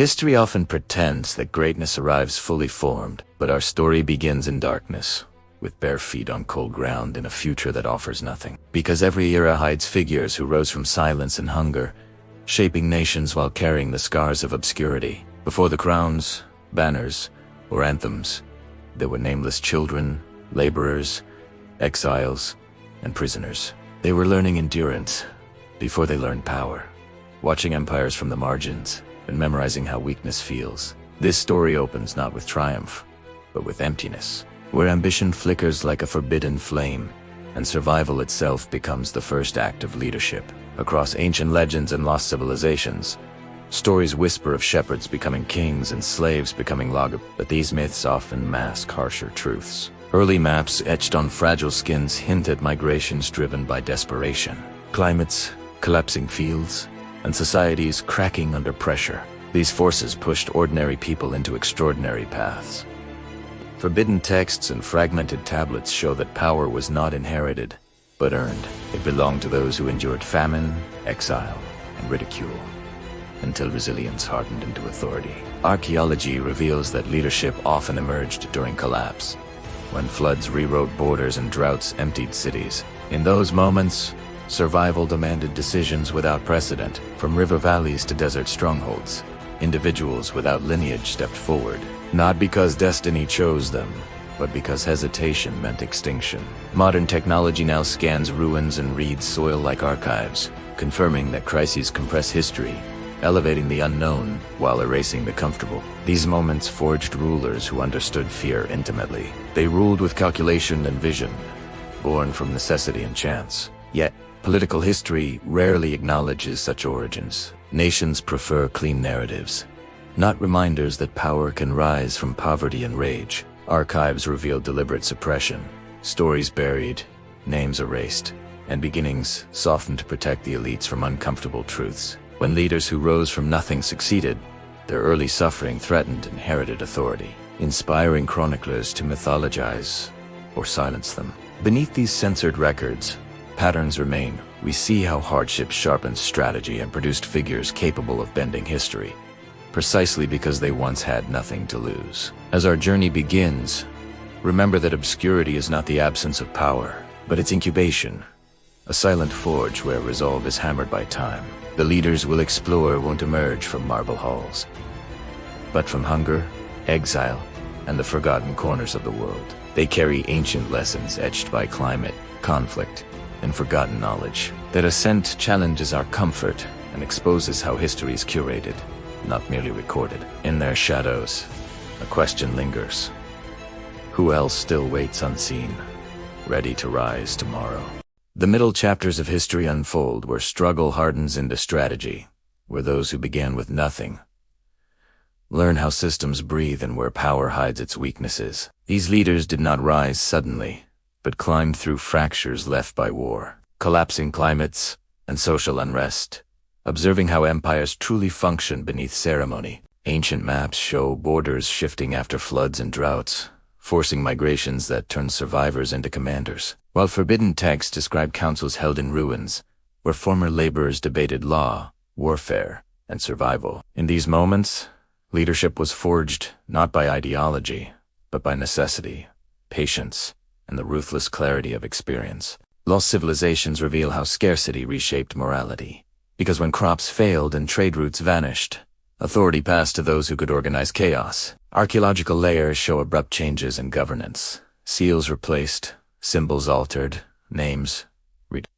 History often pretends that greatness arrives fully formed, but our story begins in darkness, with bare feet on cold ground in a future that offers nothing. Because every era hides figures who rose from silence and hunger, shaping nations while carrying the scars of obscurity. Before the crowns, banners, or anthems, there were nameless children, laborers, exiles, and prisoners. They were learning endurance before they learned power, watching empires from the margins and memorizing how weakness feels. This story opens not with triumph, but with emptiness, where ambition flickers like a forbidden flame, and survival itself becomes the first act of leadership. Across ancient legends and lost civilizations, stories whisper of shepherds becoming kings and slaves becoming lawgivers, but these myths often mask harsher truths. Early maps etched on fragile skins hint at migrations driven by desperation, climates, collapsing fields, and societies cracking under pressure. These forces pushed ordinary people into extraordinary paths. Forbidden texts and fragmented tablets show that power was not inherited, but earned. It belonged to those who endured famine, exile, and ridicule, until resilience hardened into authority. Archaeology reveals that leadership often emerged during collapse, when floods rewrote borders and droughts emptied cities. In those moments, survival demanded decisions without precedent. From river valleys to desert strongholds, individuals without lineage stepped forward, not because destiny chose them, but because hesitation meant extinction. Modern technology now scans ruins and reads soil like archives, confirming that crises compress history, elevating the unknown while erasing the comfortable. These moments forged rulers who understood fear intimately. They ruled with calculation and vision, born from necessity and chance. Yet, political history rarely acknowledges such origins. Nations prefer clean narratives, not reminders that power can rise from poverty and rage. Archives reveal deliberate suppression, stories buried, names erased, and beginnings softened to protect the elites from uncomfortable truths. When leaders who rose from nothing succeeded, their early suffering threatened inherited authority, inspiring chroniclers to mythologize or silence them. Beneath these censored records, patterns remain. We see how hardship sharpened strategy and produced figures capable of bending history, precisely because they once had nothing to lose. As our journey begins, remember that obscurity is not the absence of power, but its incubation, a silent forge where resolve is hammered by time. The leaders we'll explore won't emerge from marble halls, but from hunger, exile, and the forgotten corners of the world. They carry ancient lessons etched by climate, conflict, and forgotten knowledge. That ascent challenges our comfort and exposes how history is curated, not merely recorded. In their shadows, a question lingers. Who else still waits unseen, ready to rise tomorrow? The middle chapters of history unfold where struggle hardens into strategy, where those who began with nothing learn how systems breathe and where power hides its weaknesses. These leaders did not rise suddenly, but climbed through fractures left by war, collapsing climates, and social unrest, observing how empires truly function beneath ceremony. Ancient maps show borders shifting after floods and droughts, forcing migrations that turned survivors into commanders, while forbidden texts describe councils held in ruins, where former laborers debated law, warfare, and survival. In these moments, leadership was forged not by ideology, but by necessity, patience, and the ruthless clarity of experience. Lost civilizations reveal how scarcity reshaped morality, because when crops failed and trade routes vanished, authority passed to those who could organize chaos. Archaeological layers show abrupt changes in governance. Seals replaced, symbols altered, names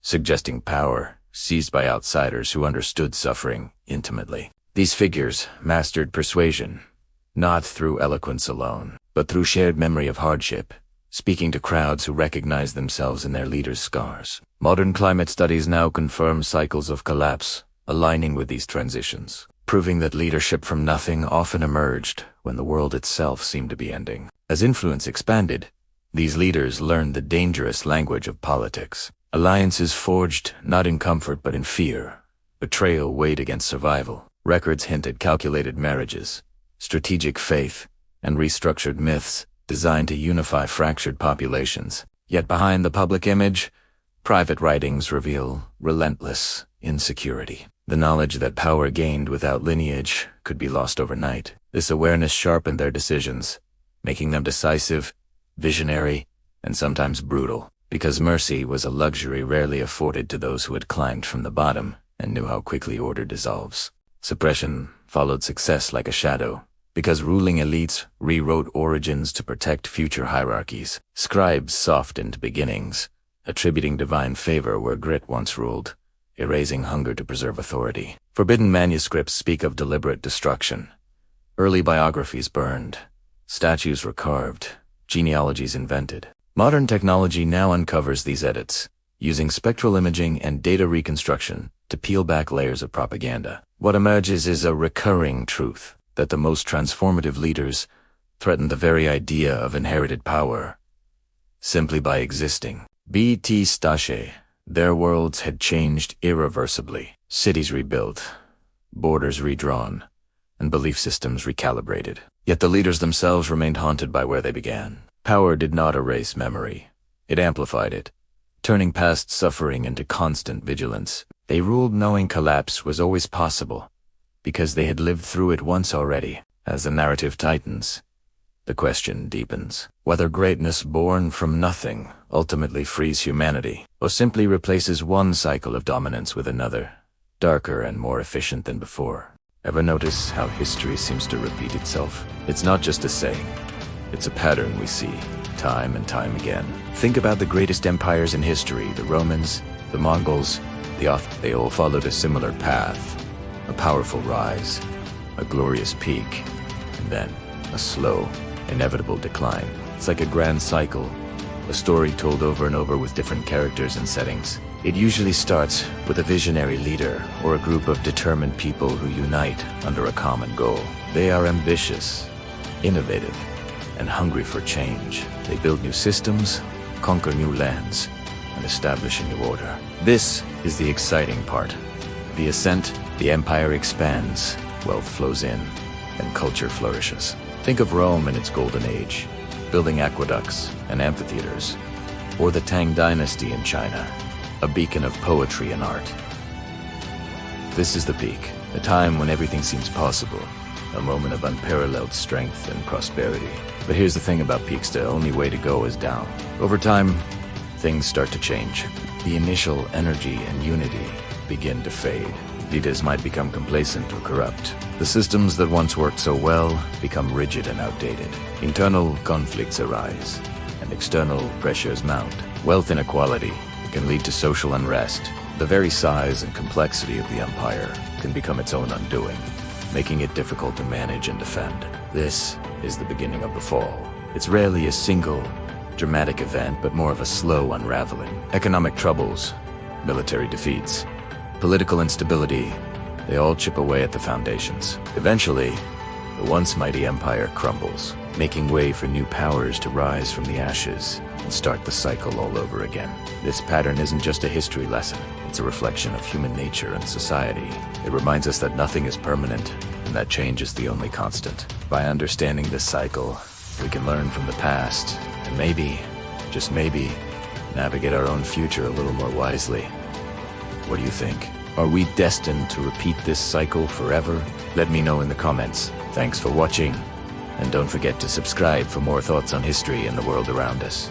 suggesting power seized by outsiders who understood suffering intimately. These figures mastered persuasion, not through eloquence alone, but through shared memory of hardship, speaking to crowds who recognize themselves in their leaders' scars. Modern climate studies now confirm cycles of collapse, aligning with these transitions, proving that leadership from nothing often emerged when the world itself seemed to be ending. As influence expanded, these leaders learned the dangerous language of politics. Alliances forged not in comfort but in fear. Betrayal weighed against survival. Records hinted calculated marriages, strategic faith, and restructured myths designed to unify fractured populations. Yet behind the public image, private writings reveal relentless insecurity. The knowledge that power gained without lineage could be lost overnight. This awareness sharpened their decisions, making them decisive, visionary, and sometimes brutal, because mercy was a luxury rarely afforded to those who had climbed from the bottom and knew how quickly order dissolves. Suppression followed success like a shadow, because ruling elites rewrote origins to protect future hierarchies. Scribes softened beginnings, attributing divine favor where grit once ruled, erasing hunger to preserve authority. Forbidden manuscripts speak of deliberate destruction. Early biographies burned, statues were carved, genealogies invented. Modern technology now uncovers these edits, using spectral imaging and data reconstruction to peel back layers of propaganda. What emerges is a recurring truth, that the most transformative leaders threaten the very idea of inherited power simply by existing. B.T. Stache, their worlds had changed irreversibly. Cities rebuilt, borders redrawn, and belief systems recalibrated. Yet the leaders themselves remained haunted by where they began. Power did not erase memory. It amplified it, turning past suffering into constant vigilance. They ruled knowing collapse was always possible, because they had lived through it once already. As the narrative tightens, the question deepens. Whether greatness born from nothing ultimately frees humanity, or simply replaces one cycle of dominance with another, darker and more efficient than before. Ever notice how history seems to repeat itself? It's not just a saying. It's a pattern we see, time and time again. Think about the greatest empires in history, the Romans, the Mongols, the Ottomans. They all followed a similar path. A powerful rise, a glorious peak, and then a slow, inevitable decline. It's like a grand cycle, a story told over and over with different characters and settings. It usually starts with a visionary leader or a group of determined people who unite under a common goal. They are ambitious, innovative, and hungry for change. They build new systems, conquer new lands, and establish a new order. This is the exciting part. The ascent, the empire expands, wealth flows in, and culture flourishes. Think of Rome in its golden age, building aqueducts and amphitheaters, or the Tang dynasty in China, a beacon of poetry and art. This is the peak, a time when everything seems possible, a moment of unparalleled strength and prosperity. But here's the thing about peaks: the only way to go is down. Over time, things start to change. The initial energy and unity begin to fade. Leaders might become complacent or corrupt. The systems that once worked so well become rigid and outdated. Internal conflicts arise, and external pressures mount. Wealth inequality can lead to social unrest. The very size and complexity of the empire can become its own undoing, making it difficult to manage and defend. This is the beginning of the fall. It's rarely a single, dramatic event, but more of a slow unraveling. Economic troubles, military defeats, political instability, they all chip away at the foundations. Eventually, the once mighty empire crumbles, making way for new powers to rise from the ashes and start the cycle all over again. This pattern isn't just a history lesson, it's a reflection of human nature and society. It reminds us that nothing is permanent, and that change is the only constant. By understanding this cycle, we can learn from the past, and maybe, just maybe, navigate our own future a little more wisely. What do you think? Are we destined to repeat this cycle forever? Let me know in the comments. Thanks for watching, and don't forget to subscribe for more thoughts on history and the world around us.